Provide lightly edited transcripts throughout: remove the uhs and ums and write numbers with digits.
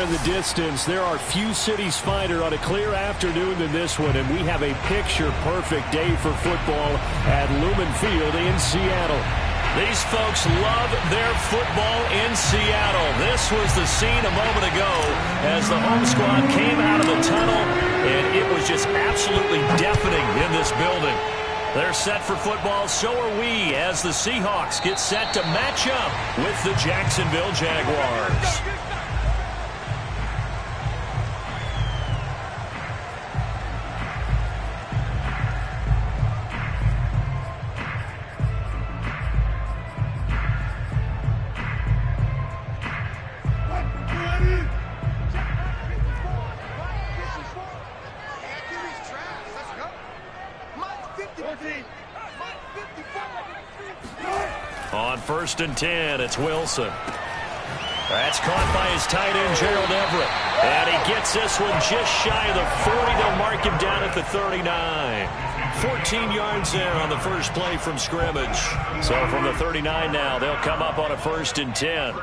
in the distance. There are few cities finer on a clear afternoon than this one, and we have a picture-perfect day for football at Lumen Field in Seattle. These folks love their football in Seattle. This was the scene a moment ago as the home squad came out of the tunnel, and it was just absolutely deafening in this building. They're set for football, so are we, as the Seahawks get set to match up with the Jacksonville Jaguars. On 1st and 10, it's Wilson. That's caught by his tight end, Gerald Everett. And he gets this one just shy of the 40. They'll mark him down at the 39. 14 yards there on the first play from scrimmage. So from the 39 now, they'll come up on a 1st and 10.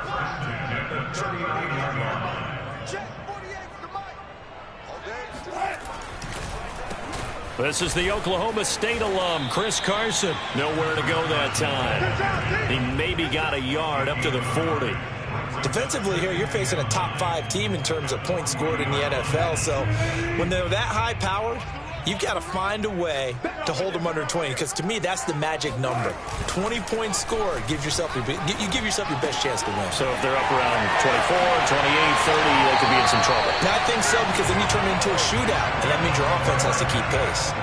This is the Oklahoma State alum, Chris Carson. Nowhere to go that time. He maybe got a yard up to the 40. Defensively here, you're facing a top 5 team in terms of points scored in the NFL. So when they're that high-powered, you've got to find a way to hold them under 20, because to me, that's the magic number. 20 points scored, you give yourself your best chance to win. So if they're up around 24, 28, 30, they could be in some trouble. I think so, because then you turn it into a shootout, and that means your offense has to keep pace.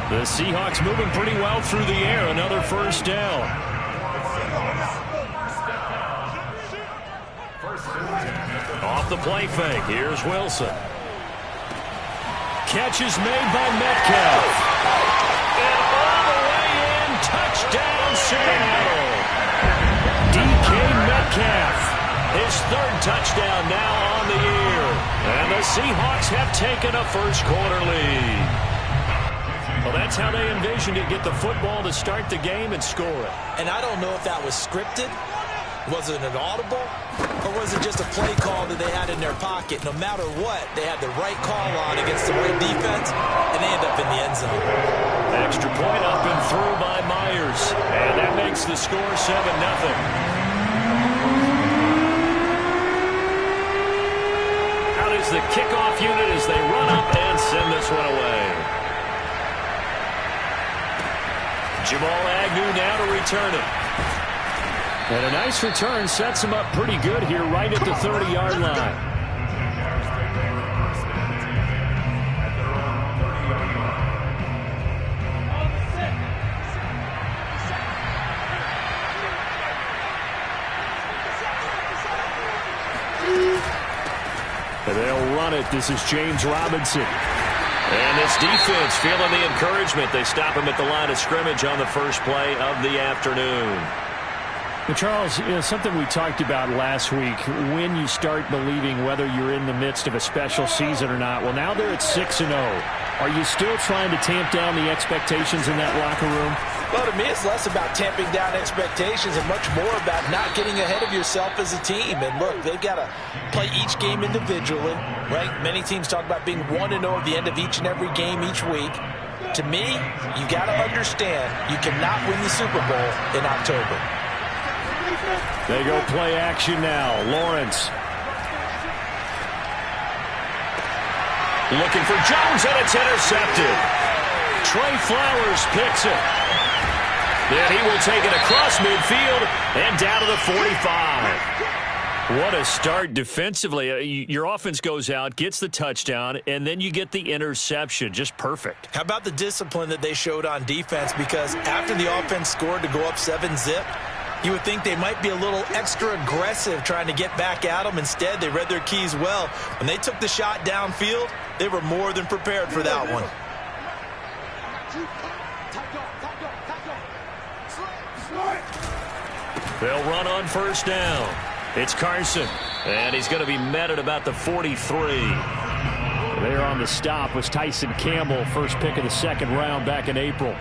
The Seahawks moving pretty well through the air. Another 1st down. Off the play fake, here's Wilson. Catch is made by Metcalf. And all the way in, touchdown Seattle. DK Metcalf, his 3rd touchdown now on the year. And the Seahawks have taken a first-quarter lead. Well, that's how they envisioned it, get the football to start the game and score it. And I don't know if that was scripted. Was it an audible, or was it just a play call that they had in their pocket? No matter what, they had the right call on against the right defense, and they end up in the end zone. Extra point up and through by Myers, and that makes the score 7-0. Out is the kickoff unit as they run up and send this one away. Jamal Agnew now to return it. And a nice return sets him up pretty good here right at the 30-yard line. And they'll run it. This is James Robinson. And this defense feeling the encouragement. They stop him at the line of scrimmage on the first play of the afternoon. Well, Charles, something we talked about last week, when you start believing whether you're in the midst of a special season or not. Well, now they're at 6-0. Are you still trying to tamp down the expectations in that locker room? Well, to me, it's less about tamping down expectations and much more about not getting ahead of yourself as a team. And look, they've got to play each game individually, right? Many teams talk about being 1-0 at the end of each and every game each week. To me, you got to understand you cannot win the Super Bowl in October. They go play action now. Lawrence. Looking for Jones, and it's intercepted. Trey Flowers picks it. Then he will take it across midfield and down to the 45. What a start defensively. Your offense goes out, gets the touchdown, and then you get the interception. Just perfect. How about the discipline that they showed on defense? Because after the offense scored to go up 7-zip, you would think they might be a little extra aggressive trying to get back at them. Instead, they read their keys well. When they took the shot downfield, they were more than prepared for that one. They'll run on 1st down. It's Carson, and he's going to be met at about the 43. There on the stop was Tyson Campbell, first pick of the 2nd round back in April.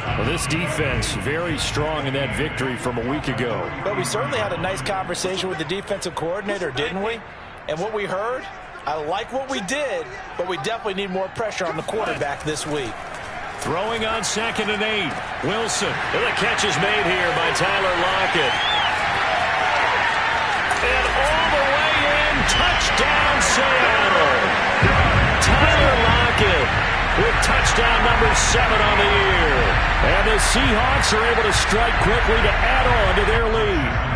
Well, this defense very strong in that victory from a week ago. But we certainly had a nice conversation with the defensive coordinator, didn't we? And what we heard, I like what we did, but we definitely need more pressure on the quarterback this week. Throwing on 2nd and 8. Wilson. And the catch is made here by Tyler Lockett. And all the way in. Touchdown, Seattle. Tyler Lockett with touchdown number 7 on the year. And the Seahawks are able to strike quickly to add on to their lead.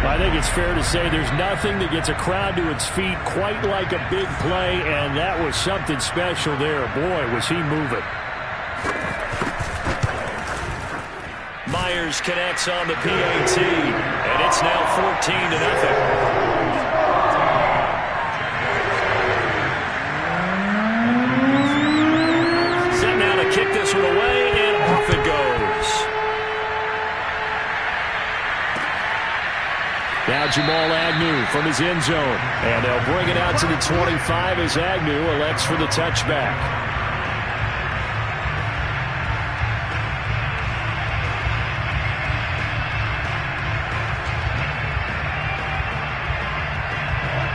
I think it's fair to say there's nothing that gets a crowd to its feet quite like a big play, and that was something special there. Boy, was he moving. Myers connects on the PAT, and it's now 14-0. Set now to kick this one away, and off it goes. Now Jamal Agnew from his end zone. And they'll bring it out to the 25 as Agnew elects for the touchback.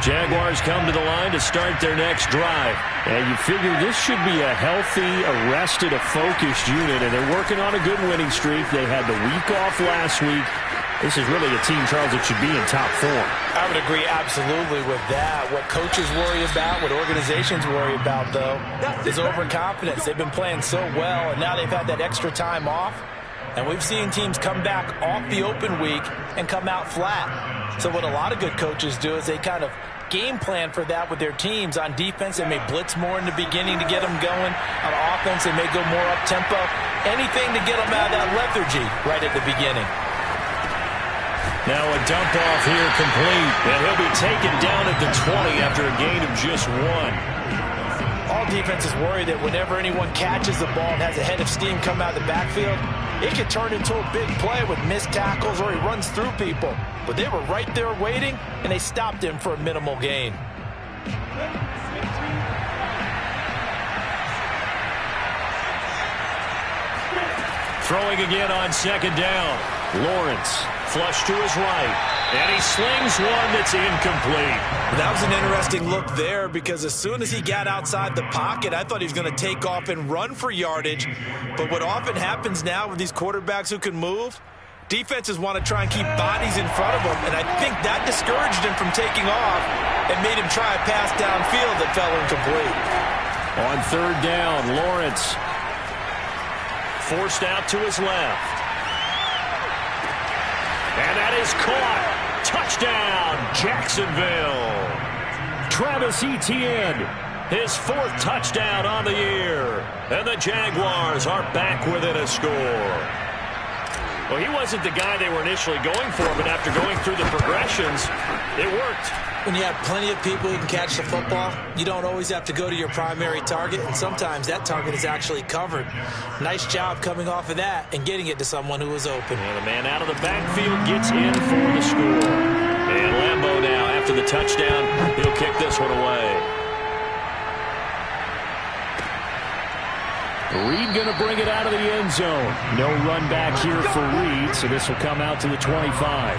Jaguars come to the line to start their next drive. And you figure this should be a healthy, arrested, a focused unit. And they're working on a good winning streak. They had the week off last week. This is really a team, Charles, that should be in top form. I would agree absolutely with that. What coaches worry about, what organizations worry about, though, is overconfidence. They've been playing so well, and now they've had that extra time off. And we've seen teams come back off the open week and come out flat. So what a lot of good coaches do is they kind of game plan for that with their teams. On defense, they may blitz more in the beginning to get them going. On offense, they may go more up-tempo. Anything to get them out of that lethargy right at the beginning. Now a dump off here complete, and he'll be taken down at the 20 after a gain of just 1. All defenses worry that whenever anyone catches the ball and has a head of steam come out of the backfield, it could turn into a big play with missed tackles or he runs through people. But they were right there waiting, and they stopped him for a minimal gain. Throwing again on 2nd down. Lawrence flush to his right, and he slings one that's incomplete. That was an interesting look there because as soon as he got outside the pocket, I thought he was going to take off and run for yardage. But what often happens now with these quarterbacks who can move, defenses want to try and keep bodies in front of them, and I think that discouraged him from taking off and made him try a pass downfield that fell incomplete. On 3rd down, Lawrence forced out to his left. And that is caught. Touchdown, Jacksonville. Travis Etienne, his 4th touchdown on the year. And the Jaguars are back within a score. Well, he wasn't the guy they were initially going for, but after going through the progressions, it worked. When you have plenty of people who can catch the football, you don't always have to go to your primary target, and sometimes that target is actually covered. Nice job coming off of that and getting it to someone who was open. And the man out of the backfield gets in for the score. And Lambeau now, after the touchdown, he'll kick this one away. Reed going to bring it out of the end zone. No run back here for Reed, so this will come out to the 25.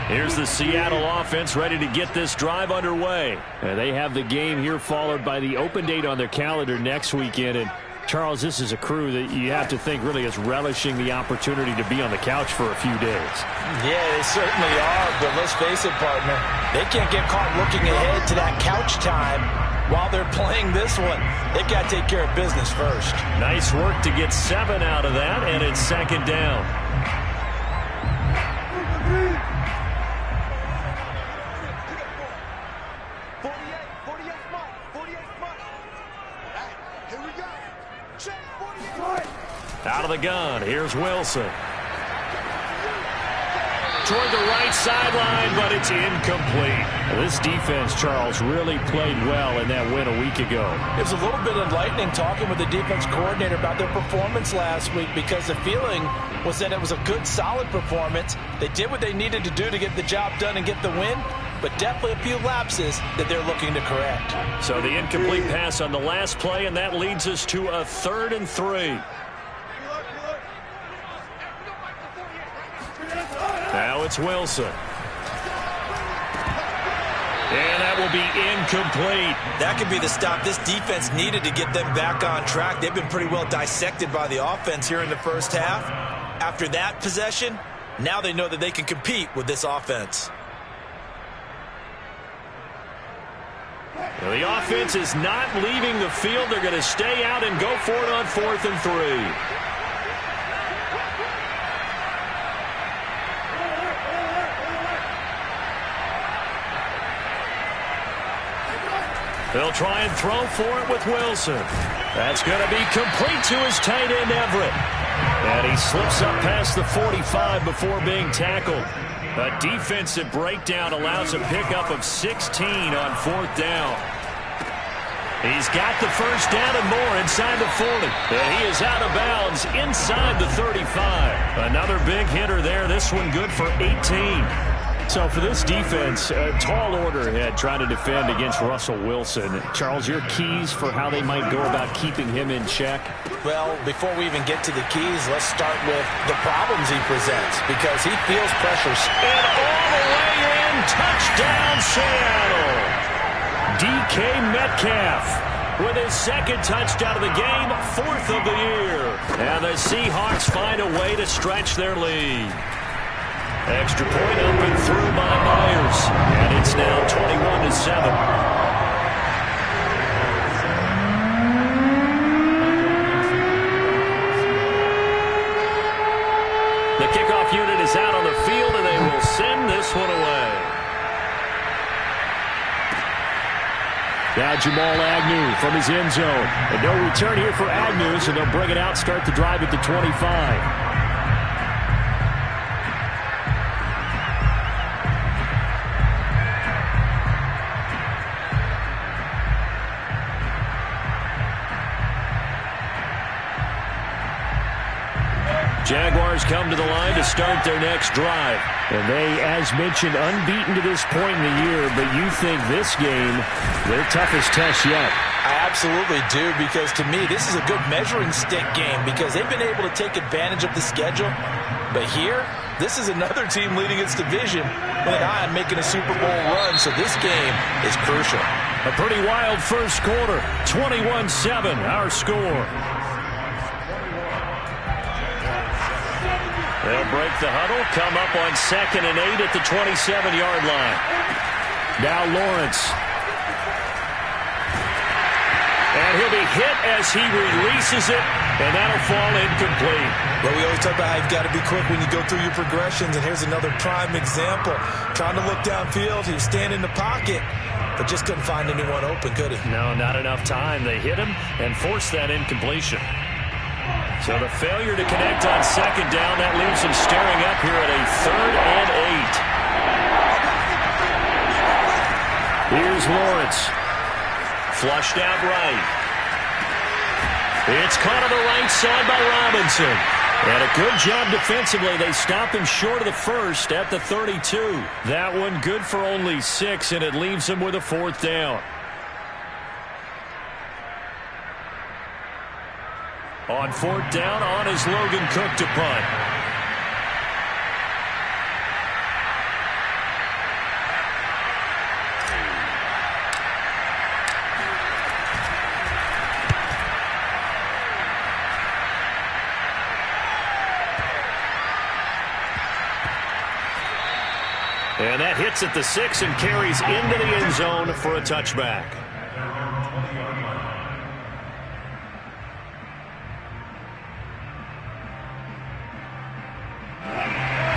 Here's the Seattle offense ready to get this drive underway. And they have the game here followed by the open date on their calendar next weekend. And Charles, this is a crew that you have to think really is relishing the opportunity to be on the couch for a few days. Yeah, they certainly are, but let's face it, partner, they can't get caught looking ahead to that couch time while they're playing this one. They've got to take care of business first. Nice work to get 7 out of that, and it's 2nd down. Out of the gun, here's Wilson. Toward the right sideline, but it's incomplete. This defense, Charles, really played well in that win a week ago. It was a little bit enlightening talking with the defense coordinator about their performance last week because the feeling was that it was a good, solid performance. They did what they needed to do to get the job done and get the win, but definitely a few lapses that they're looking to correct. So the incomplete pass on the last play, and that leads us to a 3rd and 3. Now it's Wilson. And that will be incomplete. That could be the stop this defense needed to get them back on track. They've been pretty well dissected by the offense here in the first half. After that possession, now they know that they can compete with this offense. Well, the offense is not leaving the field. They're going to stay out and go for it on 4th and 3. They'll try and throw for it with Wilson. That's going to be complete to his tight end, Everett. And he slips up past the 45 before being tackled. A defensive breakdown allows a pickup of 16 on 4th down. He's got the first down and more inside the 40. And he is out of bounds inside the 35. Another big hitter there. This one good for 18. So for this defense, a tall order ahead trying to defend against Russell Wilson. Charles, your keys for how they might go about keeping him in check? Well, before we even get to the keys, let's start with the problems he presents, because he feels pressure. And all the way in, touchdown Seattle. DK Metcalf with his 2nd touchdown of the game, 4th of the year. And the Seahawks find a way to stretch their lead. Extra point up and through by Myers. And it's now 21-7. The kickoff unit is out on the field, and they will send this one away. Now Jamal Agnew from his end zone. And no return here for Agnew, so they'll bring it out, start the drive at the 25. Jaguars come to the line to start their next drive. And they, as mentioned, unbeaten to this point in the year, but you think this game, their toughest test yet. I absolutely do, because to me, this is a good measuring stick game, because they've been able to take advantage of the schedule. But here, this is another team leading its division with an eye on making a Super Bowl run, so this game is crucial. A pretty wild first quarter, 21-7, our score. They'll break the huddle, come up on 2nd and 8 at the 27-yard line. Now Lawrence. And he'll be hit as he releases it, and that'll fall incomplete. Well, we always talk about how you've got to be quick when you go through your progressions, and here's another prime example. Trying to look downfield, he was standing in the pocket, but just couldn't find anyone open, could he? No, not enough time. They hit him and forced that incompletion. So the failure to connect on 2nd down, that leaves him staring up here at a 3rd and 8. Here's Lawrence. Flushed out right. It's caught on the right side by Robinson. And a good job defensively. They stop him short of the first at the 32. That one good for only 6, and it leaves him with a 4th down. On 4th down, on is Logan Cook to punt. And that hits at the 6 and carries into the end zone for a touchback.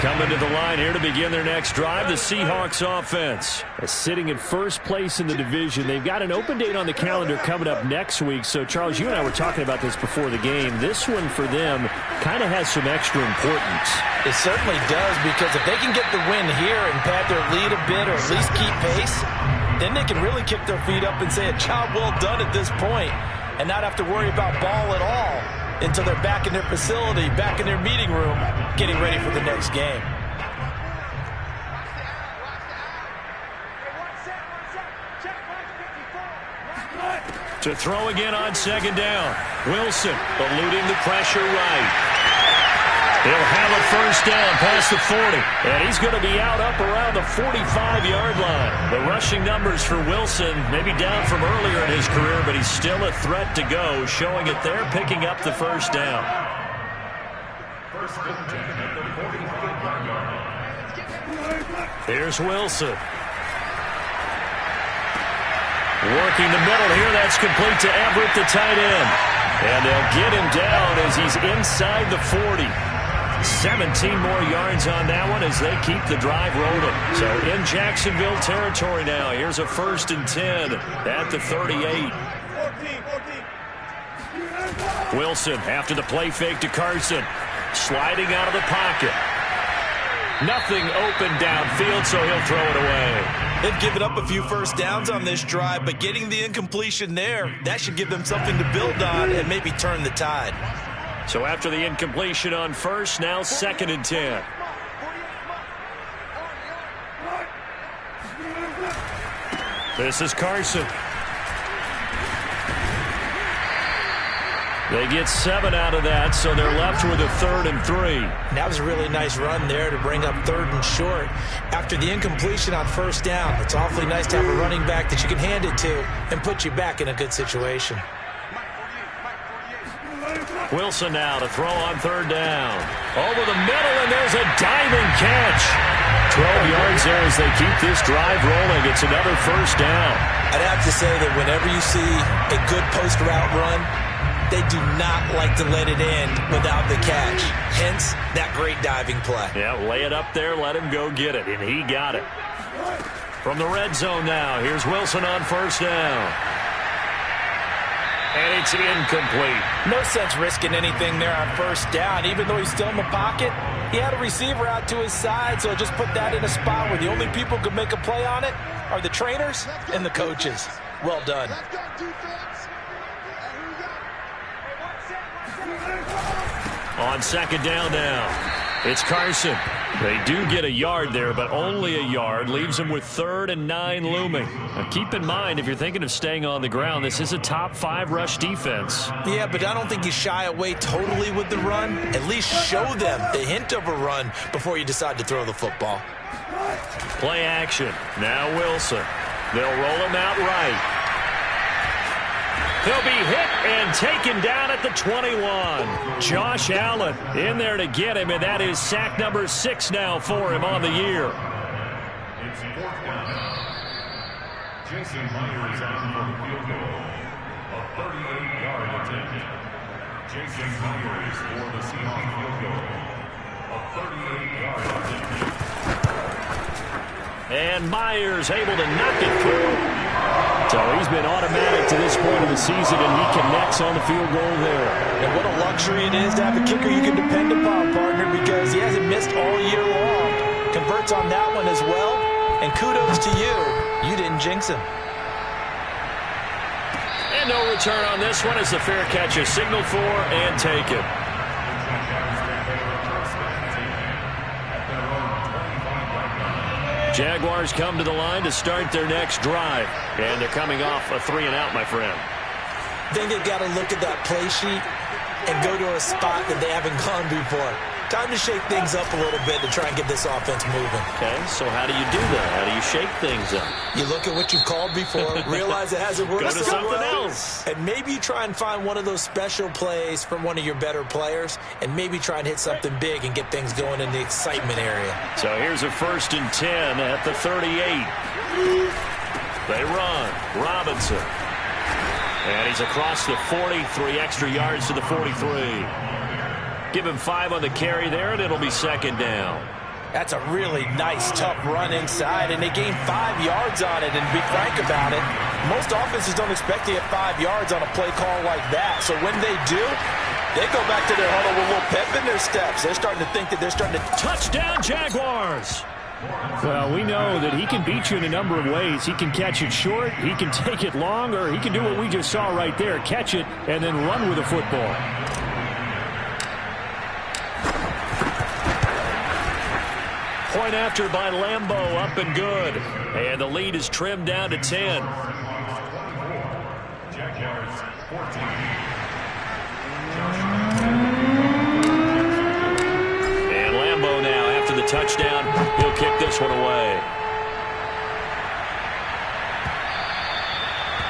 Coming to the line here to begin their next drive, the Seahawks offense. Sitting in first place in the division. They've got an open date on the calendar coming up next week. So, Charles, you and I were talking about this before the game. This one for them kind of has some extra importance. It certainly does, because if they can get the win here and pad their lead a bit, or at least keep pace, then they can really kick their feet up and say a job well done at this point and not have to worry about ball at all until they're back in their facility, back in their meeting room, getting ready for the next game. To throw again on second down. Wilson eluding the pressure right. He'll have a first down past the 40. And he's going to be out up around the 45-yard line. The rushing numbers for Wilson maybe down from earlier in his career, but he's still a threat to go, showing it there, picking up the first down. Here's Wilson. Working the middle here. That's complete to Everett, the tight end. And they'll get him down as he's inside the 40. 17 more yards on that one as they keep the drive rolling. So in Jacksonville territory now. Here's a 1st and 10 at the 38. Wilson after the play fake to Carson. Sliding out of the pocket. Nothing open downfield, so he'll throw it away. They've given up a few first downs on this drive, but getting the incompletion there, that should give them something to build on and maybe turn the tide. So after the incompletion on first, now 2nd and 10. This is Carson. They get 7 out of that, so they're left with a 3rd and 3. That was a really nice run there to bring up 3rd and short. After the incompletion on first down, it's awfully nice to have a running back that you can hand it to and put you back in a good situation. Wilson now to throw on 3rd down. Over the middle, and there's a diving catch. 12 yards there as they keep this drive rolling. It's another first down. I'd have to say that whenever you see a good post route run, they do not like to let it end without the catch. Hence, that great diving play. Yeah, lay it up there, let him go get it, and he got it. From the red zone now, here's Wilson on first down. And it's incomplete. No sense risking anything there on first down. Even though he's still in the pocket, he had a receiver out to his side, so just put that in a spot where the only people who can make a play on it are the trainers and the coaches. Well done. On second down now, it's Carson. They do get a yard there, but only a yard. Leaves them with 3rd and 9 looming. Now keep in mind, if you're thinking of staying on the ground, this is a top 5 rush defense. Yeah, but I don't think you shy away totally with the run. At least show them the hint of a run before you decide to throw the football. Play action. Now Wilson. They'll roll him out right. He'll be hit and taken down at the 21. Josh Allen in there to get him, and that is sack number 6 now for him on the year. It's 4th down. Jason Myers on for the field goal. A 38-yard attempt. Jason Myers for the Seahawks field goal. A 38-yard attempt. And Myers able to knock it through. So he's been automatic to this point of the season, and he connects on the field goal there. And what a luxury it is to have a kicker you can depend upon, partner, because he hasn't missed all year long. Converts on that one as well, and kudos to you. You didn't jinx him. And no return on this one as the fair catch is signaled for and taken. Jaguars come to the line to start their next drive. And they're coming off a 3-and-out, my friend. I think they've got to look at that play sheet and go to a spot that they haven't gone before. Time to shake things up a little bit to try and get this offense moving. Okay, so how do you do that? How do you shake things up? You look at what you've called before, realize it hasn't worked Go to something well, else. and maybe you try and find one of those special plays from one of your better players, and maybe try and hit something big and get things going in the excitement area. So here's a 1st and 10 at the 38. They run. Robinson. And he's across the 40, 3 extra yards to the 43. Give him 5 on the carry there, and it'll be 2nd down. That's a really nice, tough run inside, and they gained 5 yards on it. And to be frank about it, most offenses don't expect to get 5 yards on a play call like that. So when they do, they go back to their huddle with a little pep in their steps. They're starting to think that they're starting to... Touchdown, Jaguars! Well, we know that he can beat you in a number of ways. He can catch it short, he can take it long, or he can do what we just saw right there, catch it and then run with the football. Point after by Lambeau, up and good. And the lead is trimmed down to 10. yards, 14. And Lambeau now, after the touchdown, he'll kick this one away.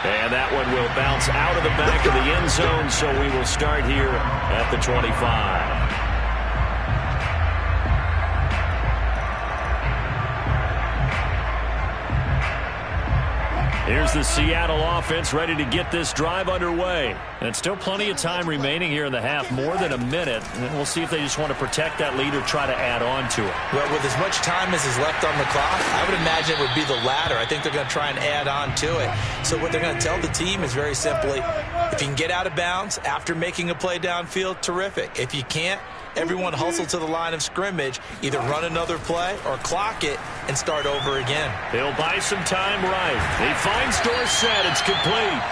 And that one will bounce out of the back of the end zone, so we will start here at the 25. Here's the Seattle offense ready to get this drive underway. And still plenty of time remaining here in the half, more than a minute. And we'll see if they just want to protect that lead or try to add on to it. Well, with as much time as is left on the clock, I would imagine it would be the latter. I think they're going to try and add on to it. So what they're going to tell the team is very simply, if you can get out of bounds after making a play downfield, terrific. If you can't, everyone hustle to the line of scrimmage, either run another play or clock it and start over again. He'll buy some time right. He finds Dorsett. It's complete.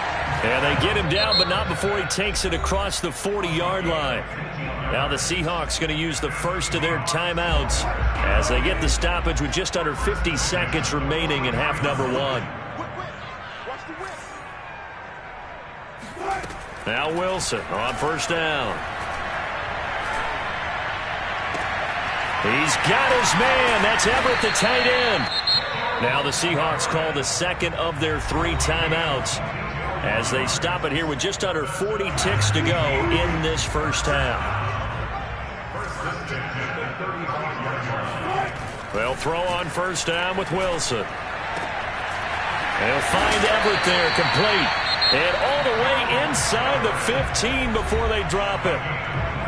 And they get him down, but not before he takes it across the 40-yard line. Now the Seahawks going to use the first of their timeouts as they get the stoppage with just under 50 seconds remaining in half number one. Now Wilson on first down. He's got his man. That's Everett, the tight end. Now the Seahawks call the second of their 3 timeouts as they stop it here with just under 40 ticks to go in this first half. They'll throw on first down with Wilson. They'll find Everett there, complete. And all the way inside the 15 before they drop it.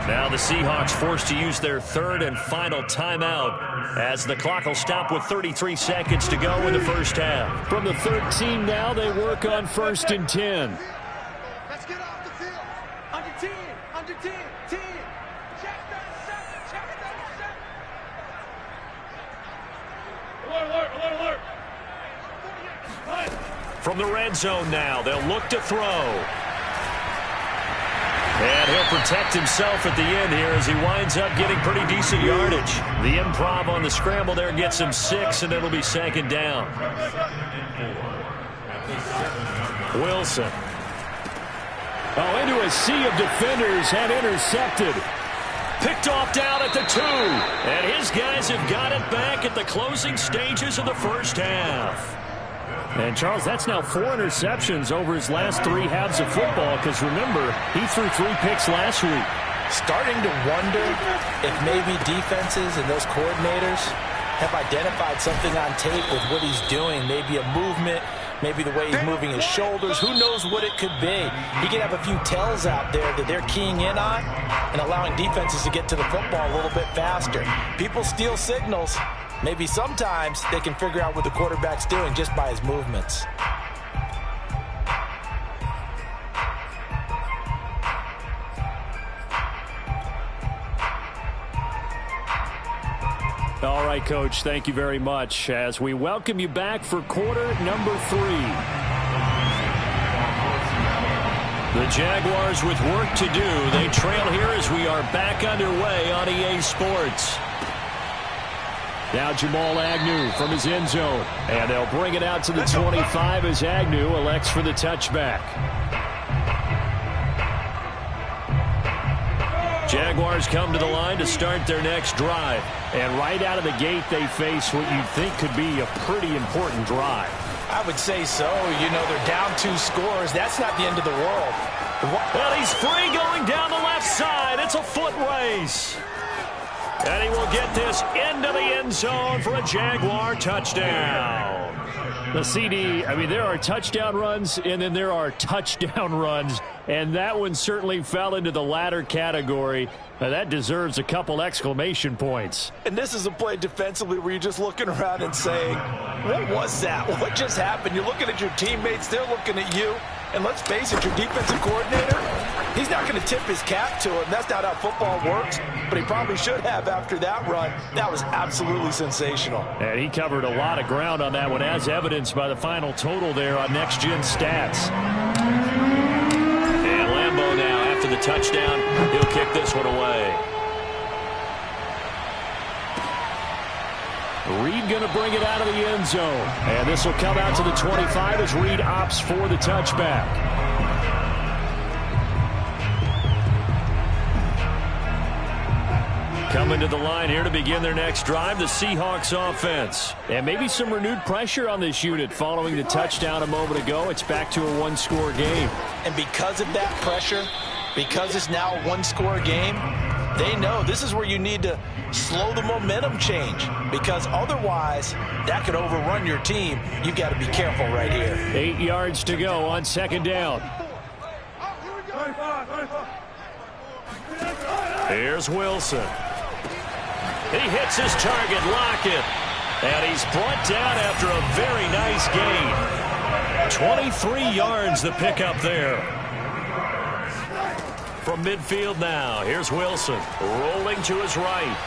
Now the Seahawks forced to use their third and final timeout as the clock will stop with 33 seconds to go in the first half. From the 13 now, they work on first and 10. Let's get off the field. Under 10, under 10, 10. Check that set, check that set. Alert. From the red zone now, they'll look to throw. And he'll protect himself at the end here as he winds up getting pretty decent yardage. The improv on the scramble there gets him 6, and it'll be second down. Wilson. Oh, into a sea of defenders and intercepted. Picked off down at the 2. And his guys have got it back at the closing stages of the first half. And, Charles, that's now 4 interceptions over his last 3 halves of football because, remember, he threw 3 picks last week. Starting to wonder if maybe defenses and those coordinators have identified something on tape with what he's doing. Maybe a movement, maybe the way he's moving his shoulders. Who knows what it could be? He could have a few tells out there that they're keying in on and allowing defenses to get to the football a little bit faster. People steal signals. Maybe sometimes they can figure out what the quarterback's doing just by his movements. All right, Coach, thank you very much as we welcome you back for quarter number 3. The Jaguars with work to do. They trail here as we are back underway on EA Sports. Now Jamal Agnew from his end zone. And they'll bring it out to the 25 as Agnew elects for the touchback. Jaguars come to the line to start their next drive. And right out of the gate, they face what you'd think could be a pretty important drive. I would say so. You know, they're down 2 scores. That's not the end of the world. Well, he's free going down the left side. It's a foot race. And he will get this into the end zone for a Jaguar touchdown. The CD, I mean, there are touchdown runs, and then there are touchdown runs. And that one certainly fell into the latter category. Now, that deserves a couple exclamation points. And this is a play defensively where you're just looking around and saying, what was that? What just happened? You're looking at your teammates. They're looking at you. And let's face it, your defensive coordinator, he's not going to tip his cap to him. That's not how football works. But he probably should have after that run. That was absolutely sensational. And he covered a lot of ground on that one, as evidenced by the final total there on Next Gen Stats. And Lambeau now, after the touchdown, he'll kick this one away. Reed going to bring it out of the end zone. And this will come out to the 25 as Reed opts for the touchback. Coming to the line here to begin their next drive, the Seahawks offense. And maybe some renewed pressure on this unit following the touchdown a moment ago. It's back to a one-score game. And because of that pressure, because it's now a one-score game, they know this is where you need to slow the momentum change, because otherwise that could overrun your team. You've got to be careful right here. 8 yards to go on second down. Here's Wilson. He hits his target, Lockett. And he's brought down after a very nice gain. 23 yards the pickup there. From midfield now, here's Wilson. Rolling to his right.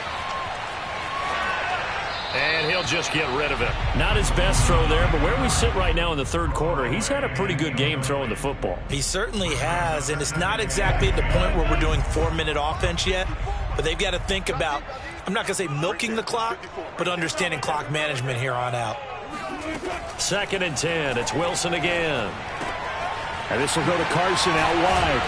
And he'll just get rid of it. Not his best throw there, but where we sit right now in the third quarter, he's had a pretty good game throwing the football. He certainly has, and it's not exactly at the point where we're doing 4-minute offense yet, but they've got to think about, I'm not going to say milking the clock, but understanding clock management here on out. 2nd and 10. It's Wilson again. And this will go to Carson out wide.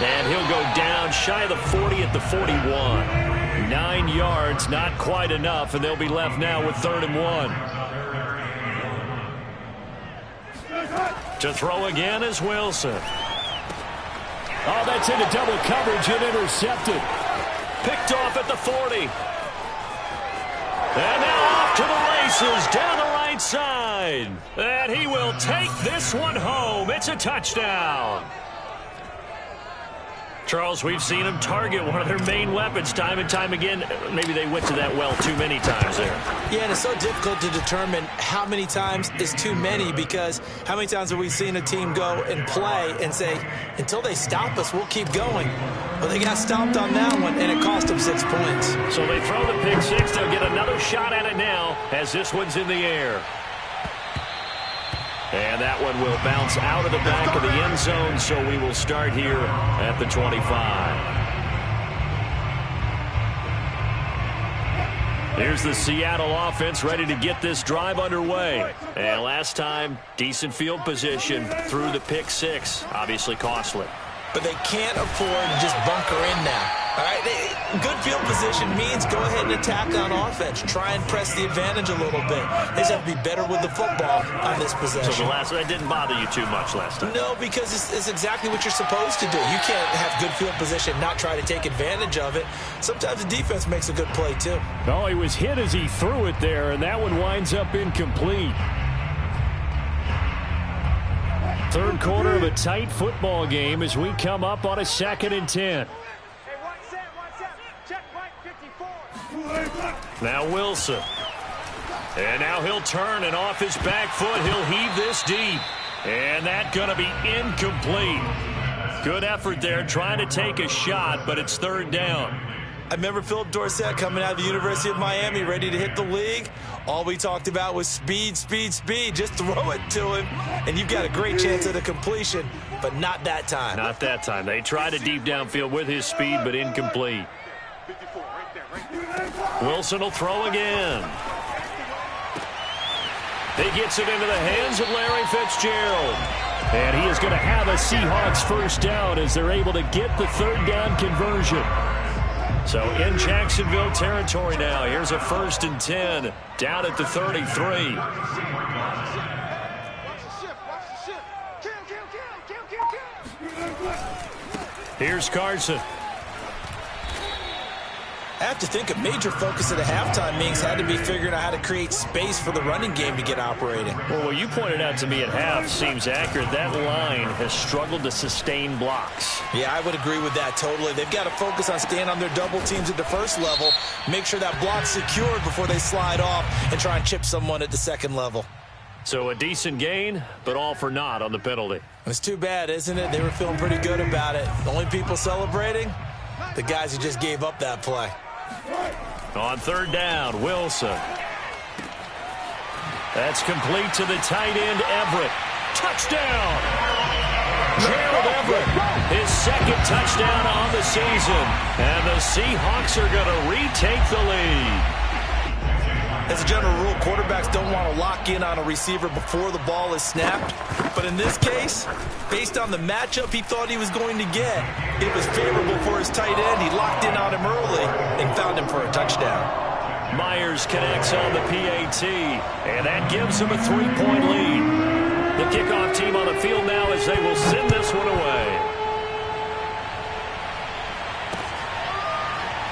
And he'll go down shy of the 40 at the 41. 9 yards, not quite enough, and they'll be left now with 3rd and 1. To throw again is Wilson. Oh, that's into double coverage and intercepted. Picked off at the 40. And now off to the races down the right side. And he will take this one home. It's a touchdown. Charles, we've seen them target one of their main weapons time and time again. Maybe they went to that well too many times there. Yeah, and it's so difficult to determine how many times is too many, because how many times have we seen a team go and play and say, until they stop us, we'll keep going. Well, they got stopped on that one, and it cost them 6 points. So they throw the pick six. They'll get another shot at it now as this one's in the air. And that one will bounce out of the back of the end zone, so we will start here at the 25. Here's the Seattle offense ready to get this drive underway. And last time, decent field position through the pick six. Obviously costly. But they can't afford to just bunker in now. All right, good field position means go ahead and attack on offense. Try and press the advantage a little bit. They just have to be better with the football on this possession. So that didn't bother you too much last time? No, because it's exactly what you're supposed to do. You can't have good field position, not try to take advantage of it. Sometimes the defense makes a good play, too. Oh, he was hit as he threw it there, and that one winds up incomplete. Third quarter of a tight football game as we come up on a 2nd and 10. Now Wilson. And now he'll turn, and off his back foot, he'll heave this deep. And that's going to be incomplete. Good effort there, trying to take a shot, but it's 3rd down. I remember Philip Dorsett coming out of the University of Miami, ready to hit the league. All we talked about was speed, speed, speed. Just throw it to him, and you've got a great chance at a completion, but not that time. Not that time. They tried a deep downfield with his speed, but incomplete. Wilson will throw again. He gets it into the hands of Larry Fitzgerald. And he is going to have a Seahawks first down as they're able to get the 3rd down conversion. So in Jacksonville territory now. Here's a 1st and 10 down at the 33. Here's Carson. I have to think a major focus of the halftime meetings had to be figuring out how to create space for the running game to get operating. Well, what you pointed out to me at half seems accurate. That line has struggled to sustain blocks. Yeah, I would agree with that totally. They've got to focus on staying on their double teams at the first level, make sure that block's secured before they slide off and try and chip someone at the second level. So a decent gain, but all for naught on the penalty. It's too bad, isn't it? They were feeling pretty good about it. The only people celebrating, the guys who just gave up that play. On 3rd down, Wilson. That's complete to the tight end, Everett. Touchdown! Gerald Everett, his 2nd touchdown on the season. And the Seahawks are going to retake the lead. As a general rule, quarterbacks don't want to lock in on a receiver before the ball is snapped. But in this case, based on the matchup he thought he was going to get, it was favorable for his tight end. He locked in on him early, and and found him for a touchdown. Myers connects on the PAT, and that gives him a 3-point lead. The kickoff team on the field now as they will send this one away.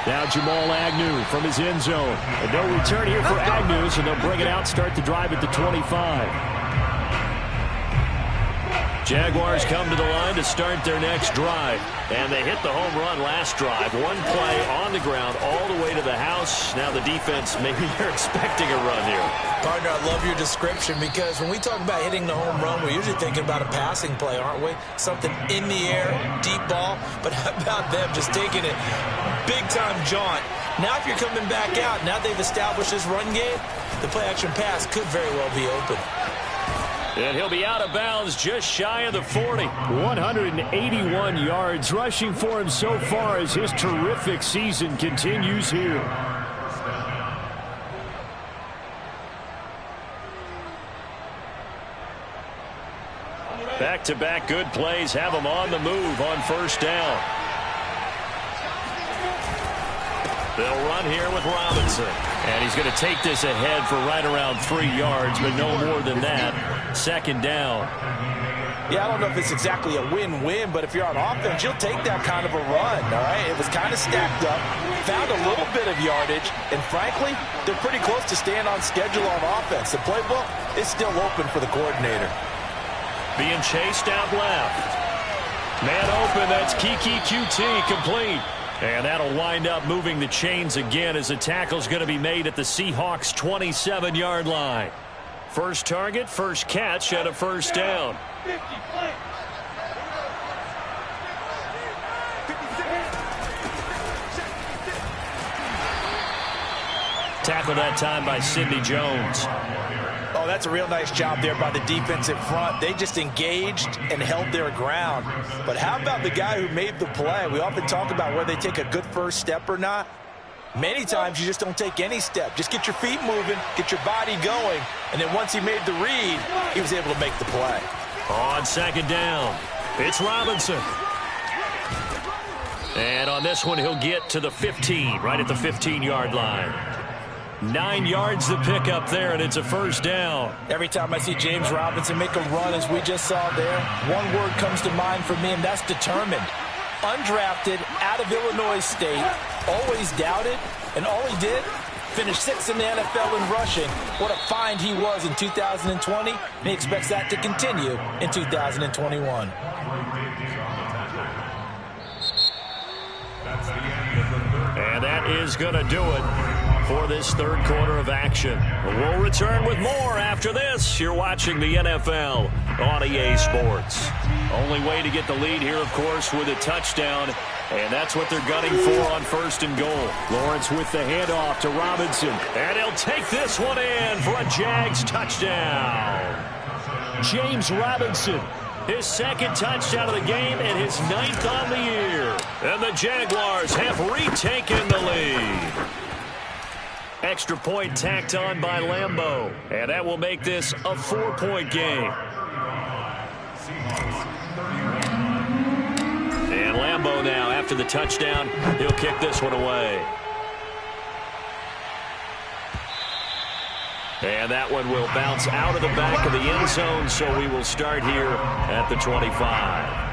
Now Jamal Agnew from his end zone. And no return here for Agnew, so they'll bring it out, start the drive at the 25. Jaguars come to the line to start their next drive. And they hit the home run last drive. One play on the ground all the way to the house. Now the defense, maybe they're expecting a run here. Partner, I love your description because when we talk about hitting the home run, we're usually thinking about a passing play, aren't we? Something in the air, deep ball. But how about them just taking it big-time jaunt? Now if you're coming back out, now they've established this run game, the play-action pass could very well be open. And he'll be out of bounds just shy of the 40. 181 yards rushing for him so far as his terrific season continues here. Back-to-back good plays have him on the move on first down. They'll run here with Robinson. And he's going to take this ahead for right around 3 yards, but no more than that. Second down. Yeah, I don't know if it's exactly a win-win, but if you're on offense, you'll take that kind of a run, all right? It was kind of stacked up, found a little bit of yardage, and frankly, they're pretty close to staying on schedule on offense. The playbook is still open for the coordinator. Being chased out left. Man open, that's Kiki QT, complete. And that'll wind up moving the chains again as the tackle's going to be made at the Seahawks' 27-yard line. First target, first catch, and a first down. Tackled that time by Sidney Jones. Oh, that's a real nice job there by the defensive front. They just engaged and held their ground. But how about the guy who made the play? We often talk about whether they take a good first step or not. Many times you just don't take any step. Just get your feet moving, get your body going, and then once he made the read, he was able to make the play. On second down, it's Robinson. And on this one, he'll get to the 15, right at the 15-yard line. 9 yards to pick up there, and it's a first down. Every time I see James Robinson make a run, as we just saw there, one word comes to mind for me, and that's determined. Undrafted, out of Illinois State, always doubted, and all he did, finished 6th in the NFL in rushing. What a find he was in 2020, and he expects that to continue in 2021. And that is going to do it for this third quarter of action. We'll return with more after this. You're watching the NFL on EA Sports. Only way to get the lead here, of course, with a touchdown, and that's what they're gunning for on first and goal. Lawrence with the handoff to Robinson. And he'll take this one in for a Jags touchdown. James Robinson. His second touchdown of the game and his 9th on the year. And the Jaguars have retaken the lead. Extra point tacked on by Lambeau. And that will make this a 4-point game. And Lambeau now, after the touchdown, he'll kick this one away. And that one will bounce out of the back of the end zone, so we will start here at the 25.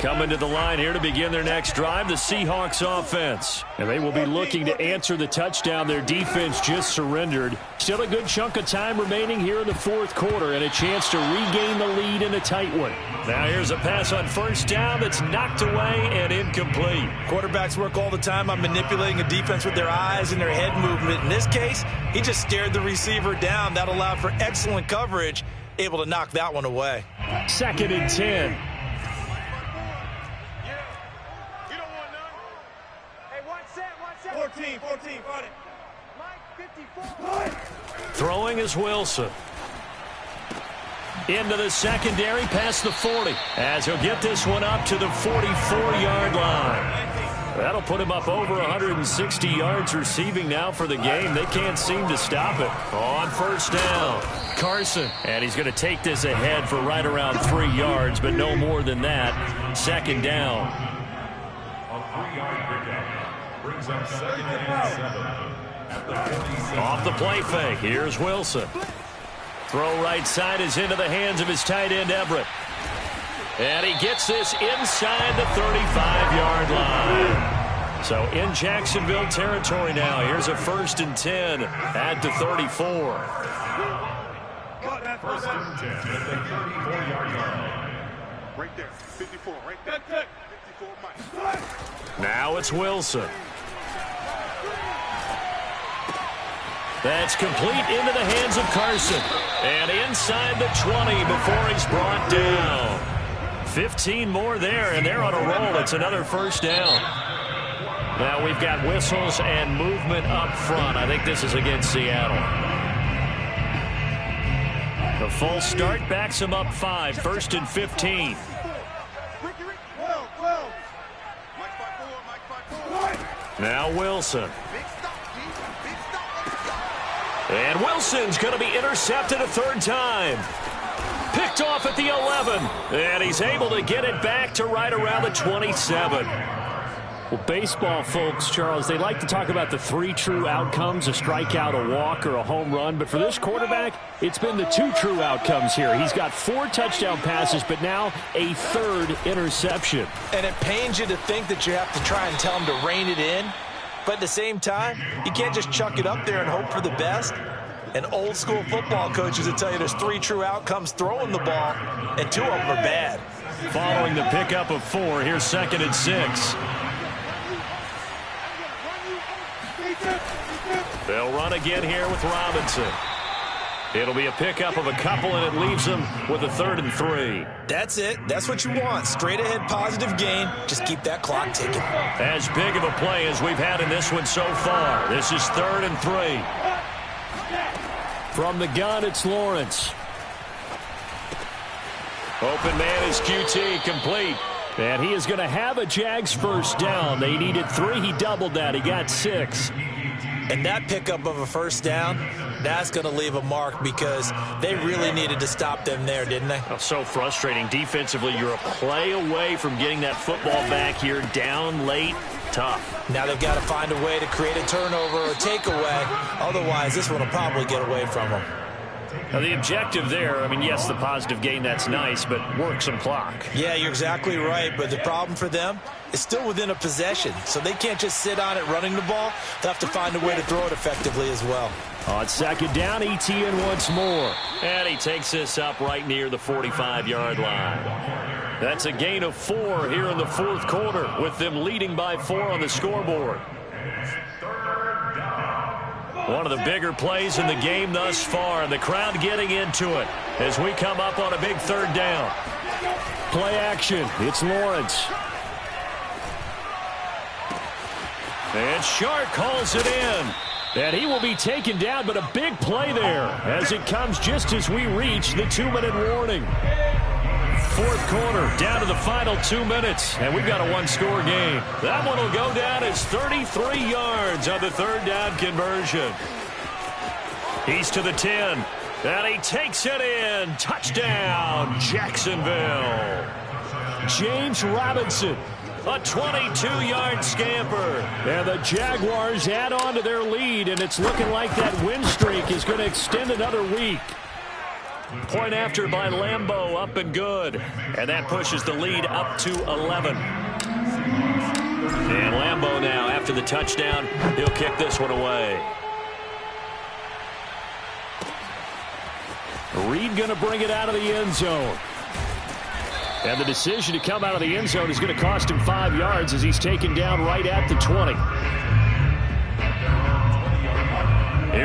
Coming to the line here to begin their next drive, the Seahawks offense. And they will be looking to answer the touchdown their defense just surrendered. Still a good chunk of time remaining here in the fourth quarter and a chance to regain the lead in a tight one. Now here's a pass on first down that's knocked away and incomplete. Quarterbacks work all the time on manipulating a defense with their eyes and their head movement. In this case, he just stared the receiver down. That allowed for excellent coverage, able to knock that one away. 2nd and 10. 14, fight it. Mike, 54. Throwing is Wilson. Into the secondary, past the 40. As he'll get this one up to the 44-yard line. That'll put him up over 160 yards receiving now for the game. They can't seem to stop it. On first down, Carson. And he's going to take this ahead for right around 3 yards, but no more than that. Second down. A 3-yard pickup brings up 2nd and 7 at the 47. Off the play fake, here's Wilson. Throw right side is into the hands of his tight end, Everett. And he gets this inside the 35-yard line. So in Jacksonville territory now. Here's a 1st and 10 at the 34. 1st and 10 at the 34-yard line. Right there, 54, right there. 54, Mike. Now it's Wilson. That's complete into the hands of Carson. And inside the 20 before he's brought down. 15 more there, and they're on a roll. It's another 1st down. Now we've got whistles and movement up front. I think this is against Seattle. The full start backs him up 5. 1st and 15. Now Wilson. And Wilson's going to be intercepted a 3rd time. Picked off at the 11. And he's able to get it back to right around the 27. Well, baseball folks, Charles, they like to talk about the 3 true outcomes, a strikeout, a walk, or a home run. But for this quarterback, it's been the 2 true outcomes here. He's got 4 touchdown passes, but now a 3rd interception. And it pains you to think that you have to try and tell him to rein it in. But at the same time, you can't just chuck it up there and hope for the best. And old school football coaches will tell you there's 3 true outcomes throwing the ball, and 2 of them are bad. Following the pickup of 4, here's 2nd and 6. They'll run again here with Robinson. It'll be a pickup of a couple, and it leaves them with a 3rd and 3. That's it. That's what you want. Straight ahead positive gain. Just keep that clock ticking. As big of a play as we've had in this one so far. This is 3rd and 3. From the gun, it's Lawrence. Open man is QT, complete. And he is going to have a Jags 1st down. They needed 3. He doubled that. He got 6. And that pickup of a 1st down, that's going to leave a mark because they really needed to stop them there, didn't they? Oh, so frustrating. Defensively, you're a play away from getting that football back here. Down late, tough. Now they've got to find a way to create a turnover or takeaway. Otherwise, this one will probably get away from them. Now, the objective there, I mean, yes, the positive gain, that's nice, but work some clock. Yeah, you're exactly right, but the problem for them is still within a possession, so they can't just sit on it running the ball. They'll have to find a way to throw it effectively as well. On 2nd down, ETN once more. And he takes this up right near the 45-yard line. That's a gain of 4 here in the 4th quarter, with them leading by 4 on the scoreboard. One of the bigger plays in the game thus far, and the crowd getting into it as we come up on a big 3rd down. Play action. It's Lawrence. And Shark calls it in. And he will be taken down, but a big play there as it comes just as we reach the 2-minute warning. 4th quarter, down to the final 2 minutes, and we've got a 1-score game. That one will go down as 33 yards on the 3rd down conversion. He's to the 10, and he takes it in. Touchdown, Jacksonville. James Robinson. A 22-yard scamper. And the Jaguars add on to their lead, and it's looking like that win streak is going to extend another week. Point after by Lambeau, up and good. And that pushes the lead up to 11. And Lambeau now, after the touchdown, he'll kick this one away. Reed going to bring it out of the end zone. And the decision to come out of the end zone is going to cost him 5 yards as he's taken down right at the 20.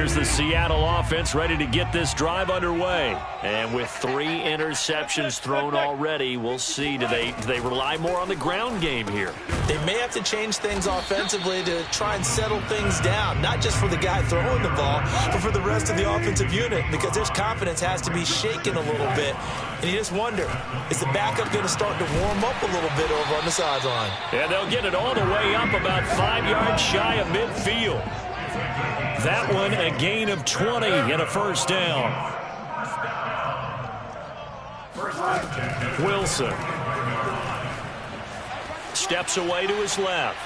Here's the Seattle offense ready to get this drive underway. And with 3 interceptions thrown already, we'll see. Do they rely more on the ground game here? They may have to change things offensively to try and settle things down, not just for the guy throwing the ball, but for the rest of the offensive unit, because their confidence has to be shaken a little bit. And you just wonder, is the backup going to start to warm up a little bit over on the sideline? And they'll get it all the way up about 5 yards shy of midfield. That one a gain of 20 and a first down. Wilson steps away to his left.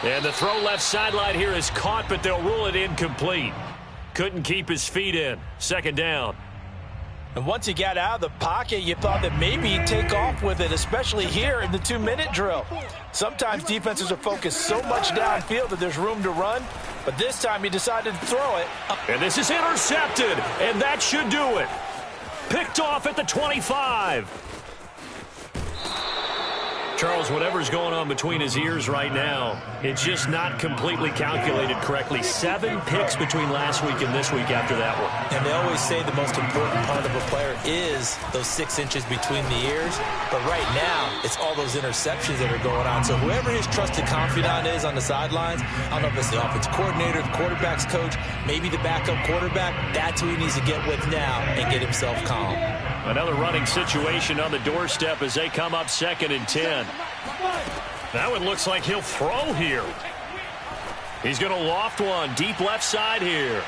And the throw left sideline here is caught, but they'll rule it incomplete. Couldn't keep his feet in. Second down. And once he got out of the pocket, you thought that maybe he'd take off with it, especially here in the 2-minute drill. Sometimes defenses are focused so much downfield that there's room to run, but this time he decided to throw it. And this is intercepted, and that should do it. Picked off at the 25. Charles, whatever's going on between his ears right now, it's just not completely calculated correctly. 7 picks between last week and this week after that one. And they always say the most important part of a player is those 6 inches between the ears. But right now, it's all those interceptions that are going on. So whoever his trusted confidant is on the sidelines, I don't know if it's the offensive coordinator, the quarterback's coach, maybe the backup quarterback, that's who he needs to get with now and get himself calm. Another running situation on the doorstep as they come up 2nd and 10. That one looks like he'll throw here. He's going to loft one deep left side here.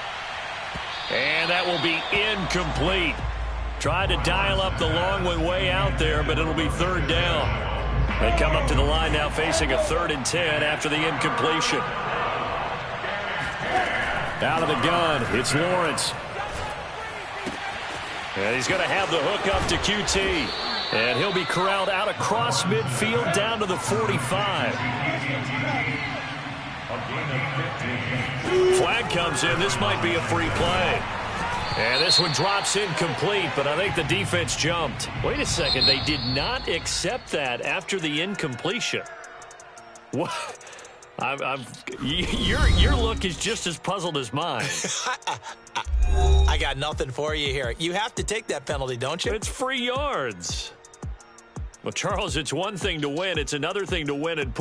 And that will be incomplete. Tried to dial up the long one way out there, but it'll be 3rd down. They come up to the line now facing a 3rd and 10 after the incompletion. Out of the gun, it's Lawrence. And he's going to have the hook up to QT. And he'll be corralled out across midfield down to the 45. Flag comes in. This might be a free play. And this one drops incomplete, but I think the defense jumped. Wait a second. They did not accept that after the incompletion. What? Your look is just as puzzled as mine. I got nothing for you here. You have to take that penalty, don't you? It's free yards. Well, Charles, it's one thing to win. It's another thing to win and